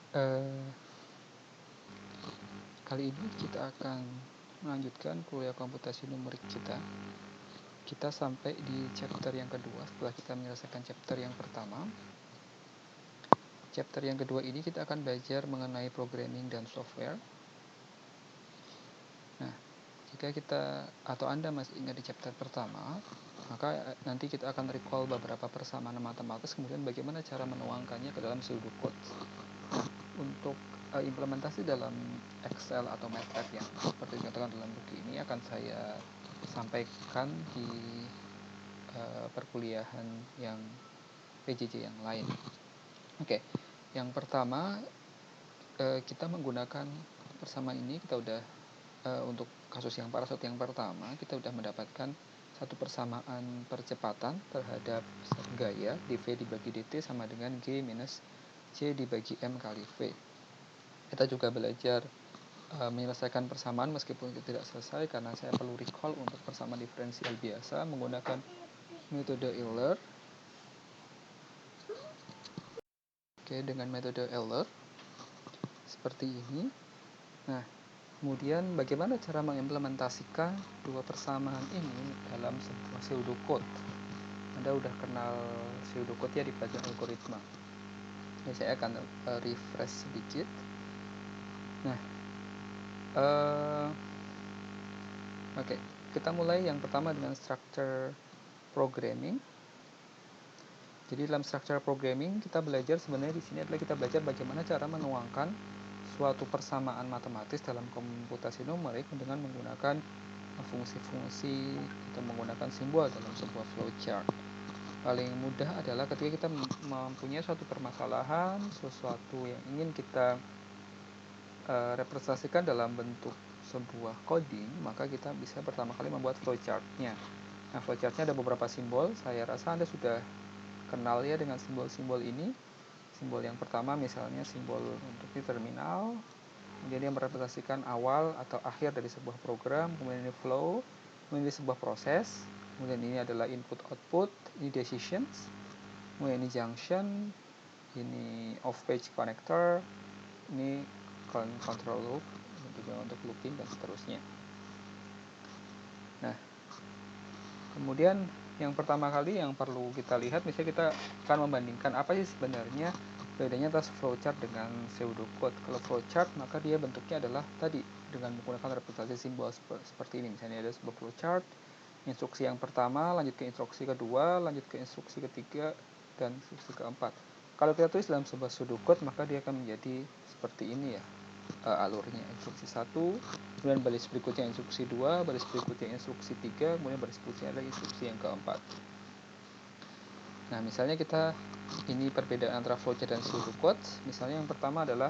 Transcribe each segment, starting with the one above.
Eh, Kali ini kita akan melanjutkan kuliah komputasi numerik kita. Kita sampai di chapter yang kedua setelah kita menyelesaikan chapter yang pertama. Chapter yang kedua ini kita akan belajar mengenai programming dan software. Nah, jika kita atau Anda masih ingat di chapter pertama, maka nanti kita akan recall beberapa persamaan matematis, kemudian bagaimana cara menuangkannya ke dalam pseudocode. Nah, untuk implementasi dalam Excel atau MATLAB yang seperti dikatakan dalam buku ini akan saya sampaikan di perkuliahan yang PJJ yang lain. Oke, yang pertama kita menggunakan persamaan ini kita udah untuk kasus yang parasut yang pertama kita udah mendapatkan satu persamaan percepatan terhadap gaya dV dibagi dt sama dengan G minus C dibagi M kali V. Kita juga belajar menyelesaikan persamaan meskipun itu tidak selesai karena saya perlu recall untuk persamaan diferensial biasa menggunakan metode Euler. Oke, dengan metode Euler seperti ini. Nah, kemudian bagaimana cara mengimplementasikan dua persamaan ini dalam sebuah pseudocode? Anda udah kenal pseudocode ya di pelajaran algoritma. Ini saya akan refresh sedikit. Nah, oke, kita mulai yang pertama dengan structure programming. Jadi dalam structure programming kita belajar sebenarnya di sini adalah kita belajar bagaimana cara menuangkan suatu persamaan matematis dalam komputasi numerik dengan menggunakan fungsi-fungsi atau menggunakan simbol dalam sebuah flowchart. Paling mudah adalah ketika kita mempunyai suatu permasalahan, sesuatu yang ingin kita representasikan dalam bentuk sebuah coding, maka kita bisa pertama kali membuat flowchart-nya. Nah, flowchart-nya ada beberapa simbol, saya rasa Anda sudah kenal ya dengan simbol-simbol ini. Simbol yang pertama misalnya simbol untuk di terminal, kemudian dia merepresentasikan awal atau akhir dari sebuah program, kemudian ini flow, kemudian ini sebuah proses, kemudian ini adalah input-output, ini decisions, kemudian ini junction, ini off-page connector, ini control loop, juga untuk looping dan seterusnya. Nah, kemudian yang pertama kali yang perlu kita lihat, misalnya kita akan membandingkan apa sih sebenarnya bedanya antara flowchart dengan pseudocode. Kalau flowchart maka dia bentuknya adalah tadi dengan menggunakan representasi simbol seperti ini. Misalnya ada sebuah flowchart, instruksi yang pertama, lanjut ke instruksi kedua, lanjut ke instruksi ketiga, dan instruksi keempat. Kalau kita tulis dalam sebuah pseudocode maka dia akan menjadi seperti ini ya. Alurnya instruksi 1, kemudian baris berikutnya instruksi 2, baris berikutnya instruksi 3, kemudian baris berikutnya adalah instruksi yang keempat. Nah, misalnya kita ini perbedaan antara flowchart dan pseudocode. Misalnya yang pertama adalah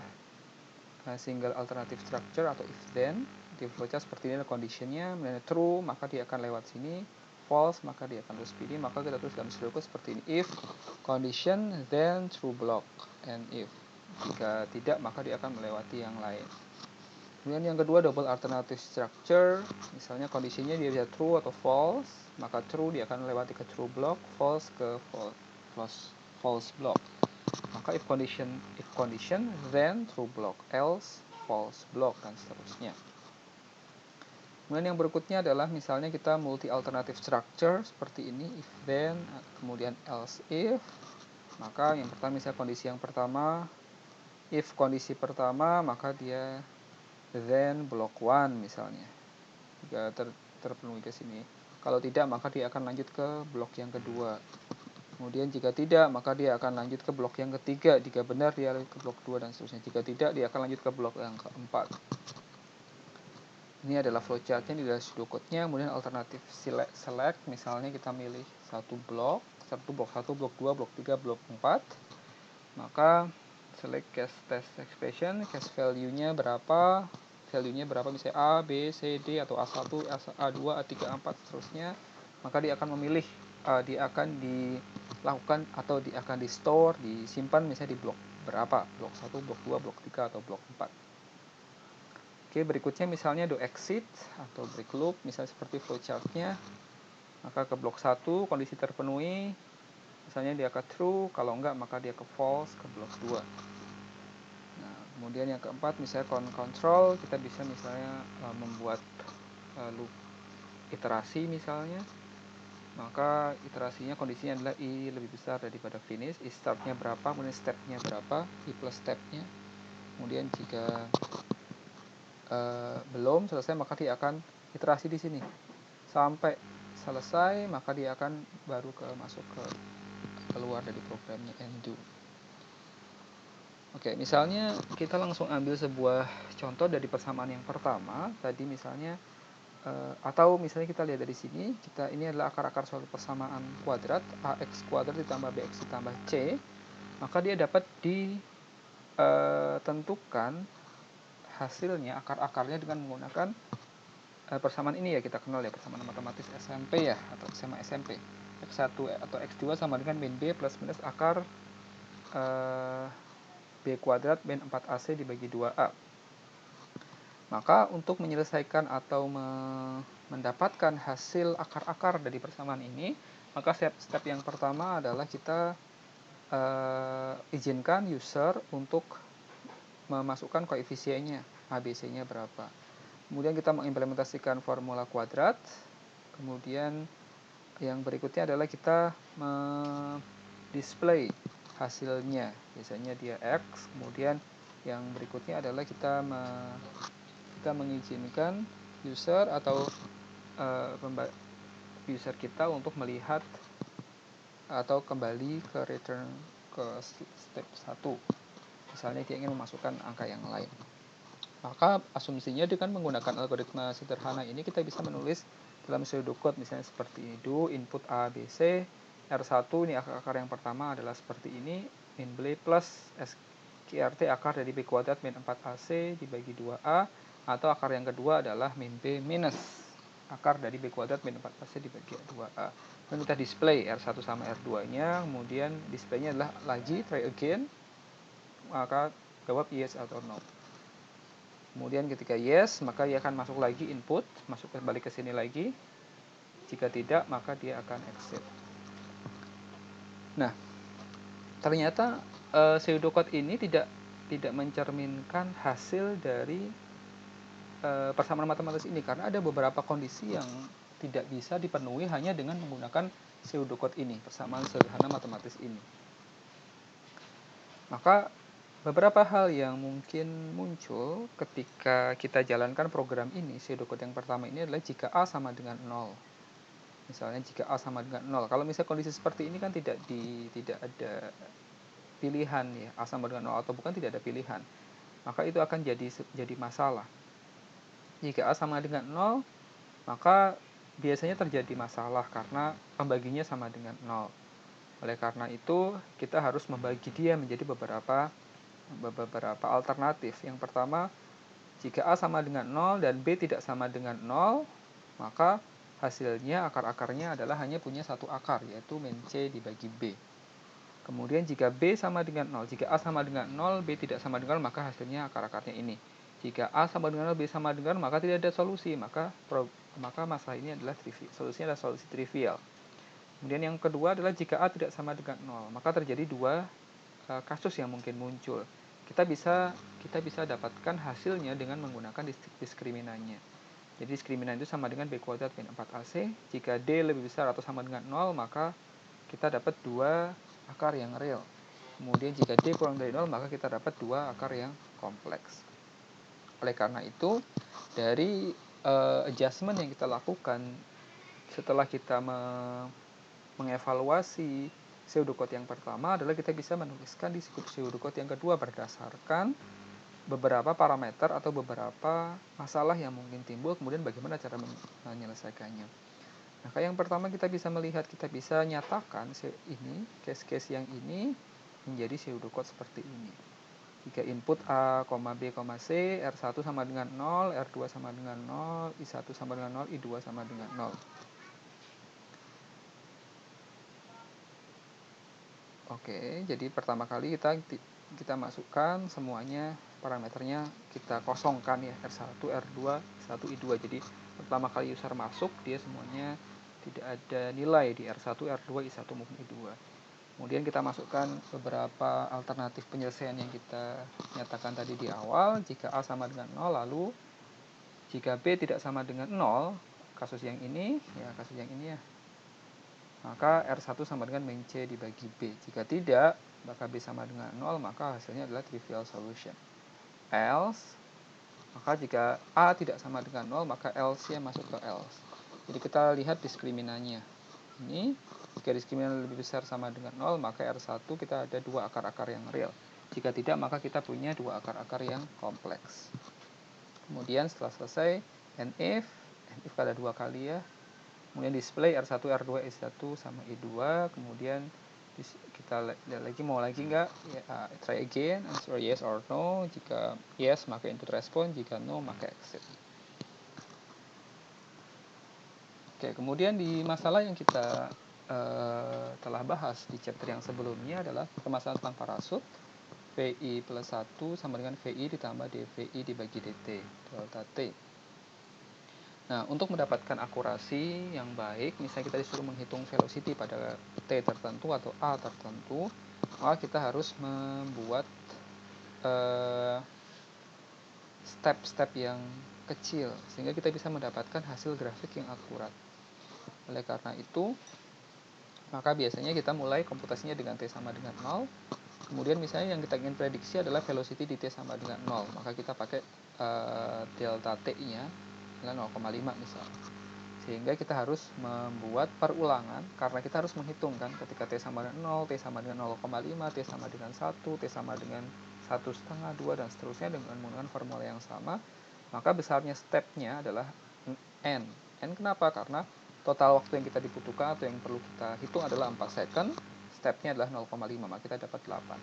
single alternative structure atau if then. Di flowchart seperti ini conditionnya, kemudian true maka dia akan lewat sini, false maka dia akan terus pilih. Maka kita tulis dalam pseudocode seperti ini, if condition then true block, and if jika tidak maka dia akan melewati yang lain. Kemudian yang kedua double alternative structure, misalnya kondisinya dia bisa true atau false, maka true dia akan melewati ke true block, false ke false block. Maka if condition then true block, else false block, dan seterusnya. Kemudian yang berikutnya adalah misalnya kita multi alternative structure seperti ini, if then, kemudian else if. Maka yang pertama misalnya kondisi yang pertama, if kondisi pertama maka dia then block 1 misalnya. Jika terpenuhi ke sini. Kalau tidak maka dia akan lanjut ke blok yang kedua. Kemudian jika tidak maka dia akan lanjut ke blok yang ketiga. Jika benar dia lanjut ke blok 2 dan seterusnya. Jika tidak dia akan lanjut ke blok yang keempat. Ini adalah flowchartnya di dalam pseudocode-nya. Kemudian alternatif select, misalnya kita milih satu blok 1, blok 2, blok 3, blok 4. Maka select case test expression, case value-nya berapa, misalnya A, B, C, D, atau A1, A2, A3, A4, seterusnya. Maka dia akan memilih, dia akan dilakukan atau dia akan di-store, disimpan misalnya di blok berapa, blok 1, blok 2, blok 3, atau blok 4. Oke, berikutnya misalnya do exit atau break loop, misalnya seperti flowchart-nya. Maka ke blok 1 kondisi terpenuhi, misalnya dia ke true, kalau enggak maka dia ke false ke blok 2. Nah, kemudian yang keempat misalnya control, kita bisa misalnya membuat loop iterasi misalnya, maka iterasinya kondisinya adalah i lebih besar daripada finish, i startnya berapa, kemudian stepnya berapa, i plus stepnya. Kemudian jika belum selesai maka dia akan iterasi di sini sampai selesai, maka dia akan baru masuk ke keluar dari programnya undo. Oke, misalnya kita langsung ambil sebuah contoh dari persamaan yang pertama tadi misalnya, atau misalnya kita lihat dari sini, ini adalah akar-akar suatu persamaan kuadrat, ax kuadrat ditambah bx ditambah c, maka dia dapat ditentukan hasilnya, akar-akarnya dengan menggunakan persamaan ini ya, kita kenal ya, persamaan matematis SMP ya, atau SMA SMP. X1 atau X2 sama dengan min B plus minus akar B kuadrat min 4AC dibagi 2A. Maka untuk menyelesaikan atau mendapatkan hasil akar-akar dari persamaan ini, maka step yang pertama adalah kita izinkan user untuk memasukkan koefisiennya, ABC-nya berapa. Kemudian kita mengimplementasikan formula kuadrat. Kemudian yang berikutnya adalah kita display hasilnya, biasanya dia X. Kemudian yang berikutnya adalah kita mengizinkan user atau user kita untuk melihat atau kembali ke return ke step 1. Misalnya dia ingin memasukkan angka yang lain. Maka asumsinya dengan menggunakan algoritma sederhana ini kita bisa menulis dalam pseudocode misalnya seperti ini, do input A, B, C, R1 ini akar yang pertama adalah seperti ini, min B plus SQRT akar dari B kuadrat min 4AC dibagi 2A, atau akar yang kedua adalah min B minus akar dari B kuadrat min 4AC dibagi 2A. Dan kita display R1 sama R2 nya, kemudian displaynya adalah lagi try again, maka jawab yes atau no. Kemudian ketika yes, maka dia akan masuk lagi input, masuk kembali ke sini lagi. Jika tidak, maka dia akan exit. Nah, ternyata pseudocode ini tidak mencerminkan hasil dari persamaan matematis ini, karena ada beberapa kondisi yang tidak bisa dipenuhi hanya dengan menggunakan pseudocode ini, persamaan sederhana matematis ini. Maka beberapa hal yang mungkin muncul ketika kita jalankan program ini, pseudocode yang pertama ini adalah jika A sama dengan 0. Misalnya jika A sama dengan 0. Kalau misalnya kondisi seperti ini kan tidak ada pilihan ya, A sama dengan 0 atau bukan, tidak ada pilihan. Maka itu akan jadi masalah. Jika A sama dengan 0, maka biasanya terjadi masalah karena pembaginya sama dengan 0. Oleh karena itu, kita harus membagi dia menjadi beberapa alternatif. Yang pertama, jika A sama dengan 0 dan B tidak sama dengan 0, maka hasilnya akar-akarnya adalah hanya punya satu akar, yaitu min C dibagi B. Kemudian jika B sama dengan 0, jika A sama dengan 0, B tidak sama dengan 0, maka hasilnya akar-akarnya ini. Jika A sama dengan 0, B sama dengan 0, maka tidak ada solusi, maka masalah ini adalah trivial. Solusinya adalah solusi trivial. Kemudian yang kedua adalah jika A tidak sama dengan 0, maka terjadi dua kasus yang mungkin muncul. Kita bisa dapatkan hasilnya dengan menggunakan diskriminannya. Jadi diskriminan itu sama dengan B kuadrat min 4AC. Jika D lebih besar atau sama dengan 0, maka kita dapat dua akar yang real. Kemudian jika D kurang dari 0, maka kita dapat dua akar yang kompleks. Oleh karena itu, dari adjustment yang kita lakukan setelah kita mengevaluasi pseudocode yang pertama adalah kita bisa menuliskan di pseudocode yang kedua berdasarkan beberapa parameter atau beberapa masalah yang mungkin timbul, kemudian bagaimana cara menyelesaikannya. Nah, yang pertama kita bisa melihat, kita bisa nyatakan ini, case-case yang ini menjadi pseudocode seperti ini. Jika input A, B, C, R1 sama dengan 0, R2 sama dengan 0, I1 sama dengan 0, I2 sama dengan 0. Oke, jadi pertama kali kita masukkan semuanya, parameternya kita kosongkan ya, R1, R2, I1, I2. Jadi pertama kali user masuk, dia semuanya tidak ada nilai di R1, R2, I1 maupun I2. Kemudian kita masukkan beberapa alternatif penyelesaian yang kita nyatakan tadi di awal. Jika A sama dengan 0, lalu jika B tidak sama dengan 0, kasus yang ini ya, maka R1 sama dengan min C dibagi B. Jika tidak, maka B sama dengan 0, maka hasilnya adalah trivial solution. Else, maka jika A tidak sama dengan 0, maka else-nya masuk ke else. Jadi kita lihat diskriminannya. Ini, jika diskriminan lebih besar sama dengan 0, maka R1 kita ada dua akar-akar yang real. Jika tidak, maka kita punya dua akar-akar yang kompleks. Kemudian setelah selesai, and if ada dua kali ya. Kemudian display R1, R2, S1 sama E2. Kemudian kita lihat lagi, mau lagi nggak? Ya, try again, answer yes or no. Jika yes, maka input respon. Jika no, maka exit. Oke, kemudian di masalah yang kita telah bahas di chapter yang sebelumnya adalah permasalahan tentang parasut. VI plus 1 sama dengan VI ditambah DVI dibagi DT, delta T. Nah, untuk mendapatkan akurasi yang baik, misalnya kita disuruh menghitung velocity pada T tertentu atau A tertentu, maka kita harus membuat step-step yang kecil, sehingga kita bisa mendapatkan hasil grafik yang akurat. Oleh karena itu, maka biasanya kita mulai komputasinya dengan T sama dengan 0. Kemudian misalnya yang kita ingin prediksi adalah velocity di T sama dengan 0. Maka kita pakai delta T-nya adalah 0,5 misalnya. Sehingga kita harus membuat perulangan, karena kita harus menghitung kan, ketika T sama dengan 0, T sama dengan 0,5, T sama dengan 1, T sama dengan 1,5, 2, dan seterusnya dengan menggunakan formula yang sama. Maka besarnya stepnya adalah N. N kenapa? Karena total waktu yang kita dibutuhkan atau yang perlu kita hitung adalah 4 second, stepnya adalah 0,5, maka kita dapat 8.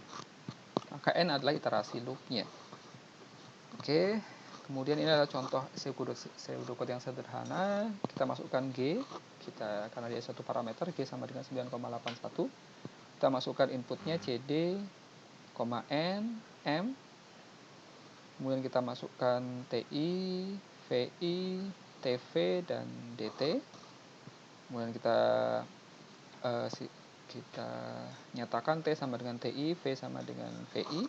Maka N adalah iterasi loopnya. Oke, kemudian ini adalah contoh pseudocode yang sederhana. Kita masukkan G, karena dia satu parameter, G sama dengan 9,81. Kita masukkan inputnya CD, N, M. Kemudian kita masukkan TI, VI, TV, dan DT. Kemudian kita nyatakan T sama dengan TI, V sama dengan VI.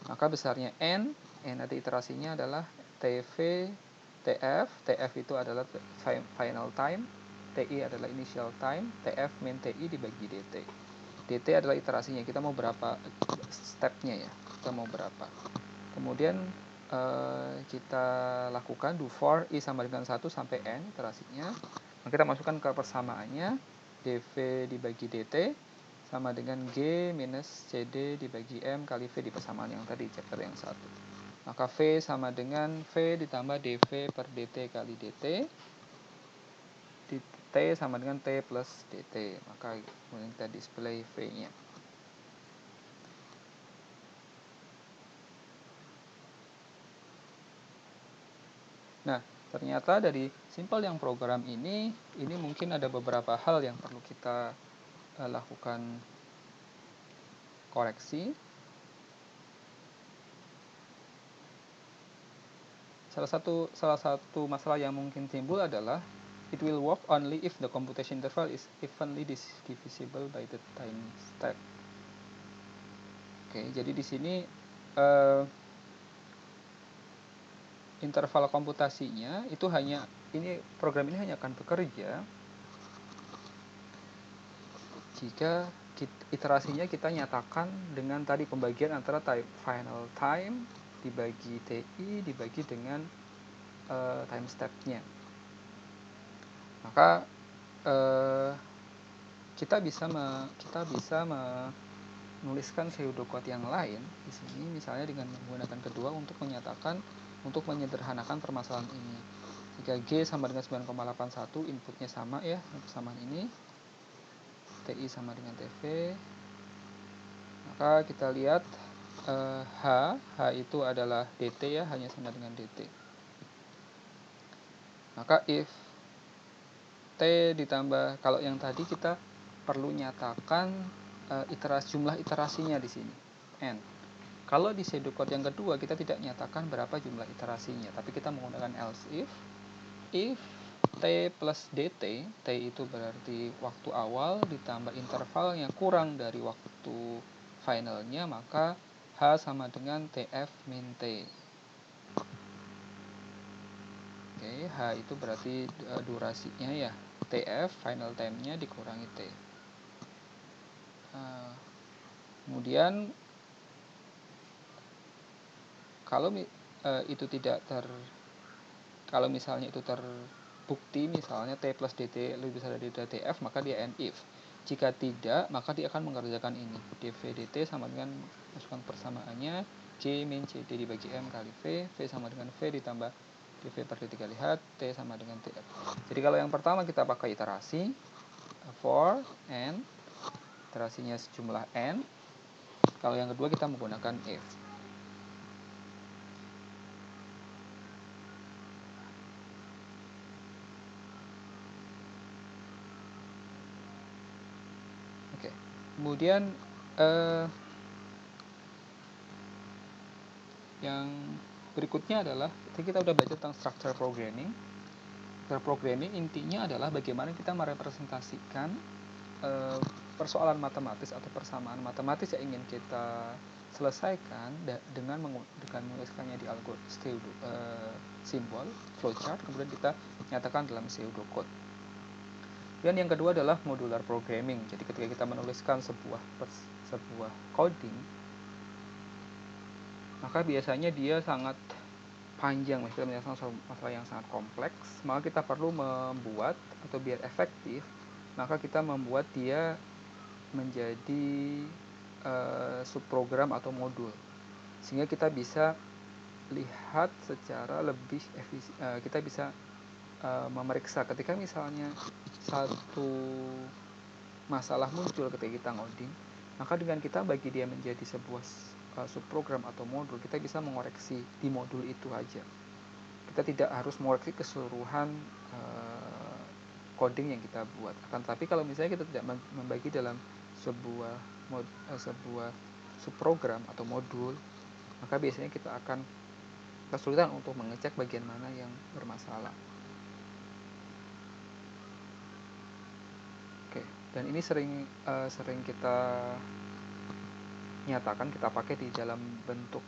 Maka besarnya N nanti iterasinya adalah TV, TF. TF itu adalah final time, TI adalah initial time, TF min TI dibagi DT. DT adalah iterasinya, kita mau berapa stepnya ya, kita mau berapa. Kemudian kita lakukan do for I sama dengan 1 sampai N iterasinya. Nah, kita masukkan ke persamaannya, dV dibagi dt sama dengan G minus CD dibagi M kali V di persamaan yang tadi, chapter yang 1. Maka V sama dengan V ditambah dV per dt kali dt. T sama dengan T plus dt. Maka kemudian kita display V-nya. Nah, ternyata dari simpel yang program ini mungkin ada beberapa hal yang perlu kita lakukan koreksi. Salah satu masalah yang mungkin timbul adalah it will work only if the computation interval is evenly divisible by the time step. Oke, jadi di sini interval komputasinya itu program ini hanya akan bekerja jika iterasinya kita nyatakan dengan tadi pembagian antara final time dibagi TI dibagi dengan time step-nya. Maka kita bisa menuliskan pseudocode yang lain di sini, misalnya dengan menggunakan kedua untuk menyederhanakan permasalahan ini. Jika G sama dengan 9,81, inputnya sama ya, persamaan ini. TI sama dengan TV. Maka kita lihat H itu adalah DT ya, hanya sama dengan DT. Maka if T ditambah, kalau yang tadi kita perlu nyatakan jumlah iterasinya di sini, N. Kalau di pseudocode yang kedua kita tidak nyatakan berapa jumlah iterasinya, tapi kita menggunakan else if T plus dt, T itu berarti waktu awal ditambah interval yang kurang dari waktu finalnya, maka H sama dengan TF min T. Oke, H itu berarti durasinya ya, TF final time-nya dikurangi T. Kemudian kalau itu tidak kalau misalnya itu terbukti misalnya T plus dt lebih besar dari TF, maka dia end if. Jika tidak, maka dia akan mengerjakan ini, dv dt sama dengan masukkan persamaannya J min CD dibagi M kali V, V sama dengan V ditambah dv per dt kali H, T sama dengan TF. Jadi kalau yang pertama kita pakai iterasi for n, iterasinya sejumlah n. Kalau yang kedua kita menggunakan if. Oke, kemudian yang berikutnya adalah kita udah baca tentang structure programming. Structure programming intinya adalah bagaimana kita merepresentasikan persoalan matematis atau persamaan matematis yang ingin kita selesaikan dengan menuliskannya di simbol flowchart, kemudian kita nyatakan dalam pseudocode. Dan yang kedua adalah modular programming. Jadi ketika kita menuliskan sebuah coding, maka biasanya dia sangat panjang, kita menyelesaikan masalah yang sangat kompleks, maka kita perlu membuat, atau biar efektif, maka kita membuat dia menjadi subprogram atau modul, sehingga kita bisa lihat secara lebih efisien. Kita bisa memeriksa ketika misalnya satu masalah muncul ketika kita ngoding, maka dengan kita bagi dia menjadi sebuah subprogram atau modul, kita bisa mengoreksi di modul itu aja. Kita tidak harus mengoreksi keseluruhan coding yang kita buat. Akan tetapi kalau misalnya kita tidak membagi dalam sebuah subprogram atau modul, maka biasanya kita akan kesulitan untuk mengecek bagian mana yang bermasalah. Oke, dan ini sering kita nyatakan, kita pakai di dalam bentuk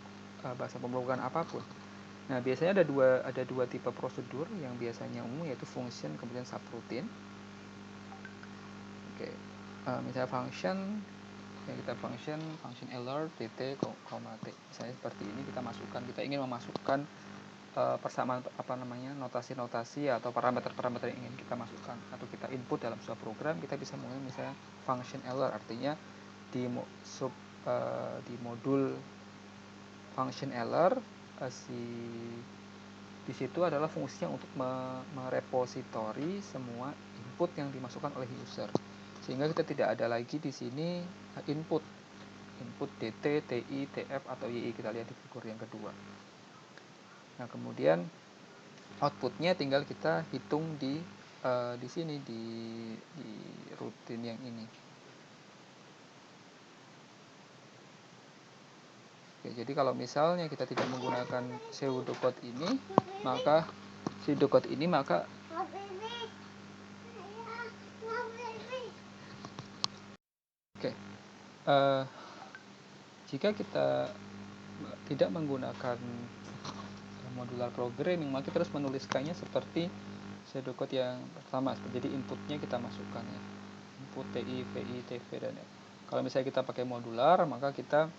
bahasa pemrograman apapun. Nah, biasanya ada dua tipe prosedur yang biasanya umum, yaitu function kemudian subroutine. Oke, misalnya function yang kita function alert dt, t. Misalnya seperti ini, kita ingin memasukkan persamaan notasi-notasi atau parameter-parameter yang ingin kita masukkan atau kita input dalam sebuah program. Kita bisa menggunakan misalnya function alert, artinya di modul function alert di situ adalah fungsinya untuk merepositori semua input yang dimasukkan oleh user, sehingga kita tidak ada lagi di sini input dt, ti, tf atau yi. Kita lihat di figur yang kedua. Nah, kemudian outputnya tinggal kita hitung di sini di rutin yang ini. Oke, jadi kalau misalnya kita tidak menggunakan pseudocode ini, maka jika kita tidak menggunakan modular programming, maka kita harus menuliskannya seperti pseudocode yang pertama. Jadi inputnya kita masukkan ya, input ti, vi, tv dan f. Kalau misalnya kita pakai modular, maka kita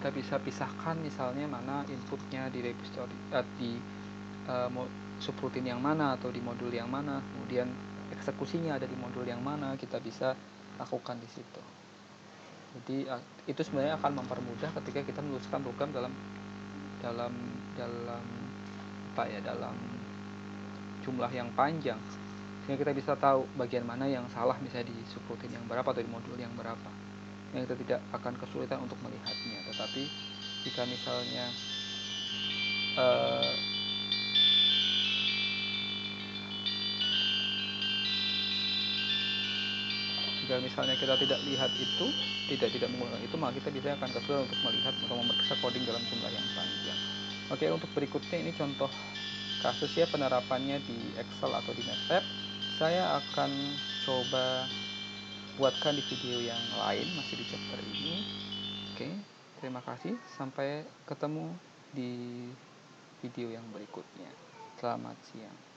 bisa pisahkan misalnya mana inputnya di repository di subroutine yang mana atau di modul yang mana, kemudian eksekusinya ada di modul yang mana, kita bisa lakukan di situ. Jadi itu sebenarnya akan mempermudah ketika kita menuliskan program dalam jumlah yang panjang, sehingga kita bisa tahu bagian mana yang salah misalnya di subroutine yang berapa atau di modul yang berapa, yang kita tidak akan kesulitan untuk melihatnya. Tetapi jika misalnya kita tidak lihat itu, tidak menggunakan itu, maka kita bisa akan kesulitan untuk melihat atau memeriksa coding dalam jumlah yang panjang. Oke, untuk berikutnya ini contoh kasus ya penerapannya di Excel atau di MATLAB, saya akan coba buatkan di video yang lain, masih di chapter ini. Oke, terima kasih, sampai ketemu di video yang berikutnya. Selamat siang.